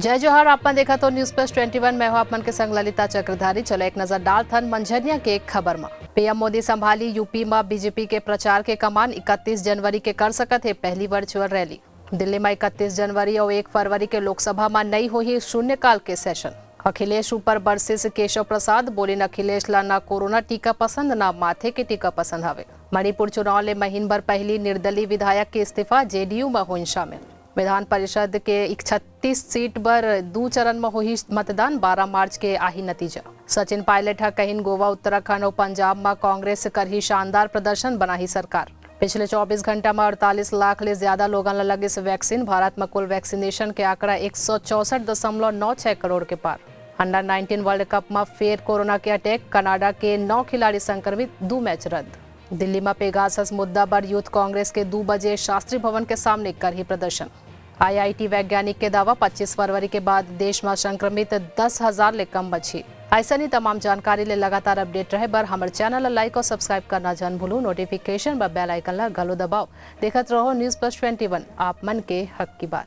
जय जोहर। आपने देखा तो न्यूज प्लस 21 में हो आपन के संग ललिता चक्रधारी। चलो एक नजर डालथन मंझनिया के एक खबर में। पीएम मोदी संभाली यूपी में बीजेपी के प्रचार के कमान। 31 जनवरी के कर सकत है पहली वर्चुअल रैली। दिल्ली में 31 जनवरी और 1 फरवरी के लोकसभा में नहीं हुई शून्यकाल के सेशन। अखिलेश ऊपर बरसिस केशव प्रसाद। बोले अखिलेश ला ना कोरोना टीका पसंद ना माथे के टीका पसंद हवे। मणिपुर चुनाव ले महीन भर पहली निर्दलीय विधायक के इस्तीफा। जेडीयू में हुई शामिल। विधान परिषद के 36 सीट पर 2 चरण में हुई मतदान। 12 मार्च के आही नतीजा। सचिन पायलट कहीं गोवा उत्तराखंड और पंजाब में कांग्रेस कर ही शानदार प्रदर्शन बनाही सरकार। पिछले 24 घंटा में 48 लाख ले ज्यादा लोगों लगे इस वैक्सीन। भारत में कुल वैक्सीनेशन के आंकड़ा 164.96 करोड़ के पार। अंडर 19 वर्ल्ड कप में फिर कोरोना के अटैक। कनाडा के 9 खिलाड़ी संक्रमित। 2 मैच रद्द। दिल्ली में पेगासस मुद्दा पर यूथ कांग्रेस के 2 बजे शास्त्री भवन के सामने कर ही प्रदर्शन। आईआईटी वैज्ञानिक के दावा 25 फरवरी के बाद देश में संक्रमित 10,000 ले कम बची। ऐसा नहीं तमाम जानकारी ले लगातार अपडेट रहे बर हमारे चैनल लाइक और सब्सक्राइब करना जन भूलू। नोटिफिकेशन व बेल आइकन ला गलो दबाओ। देखत रहो न्यूज प्लस 21 आप मन के हक की बात।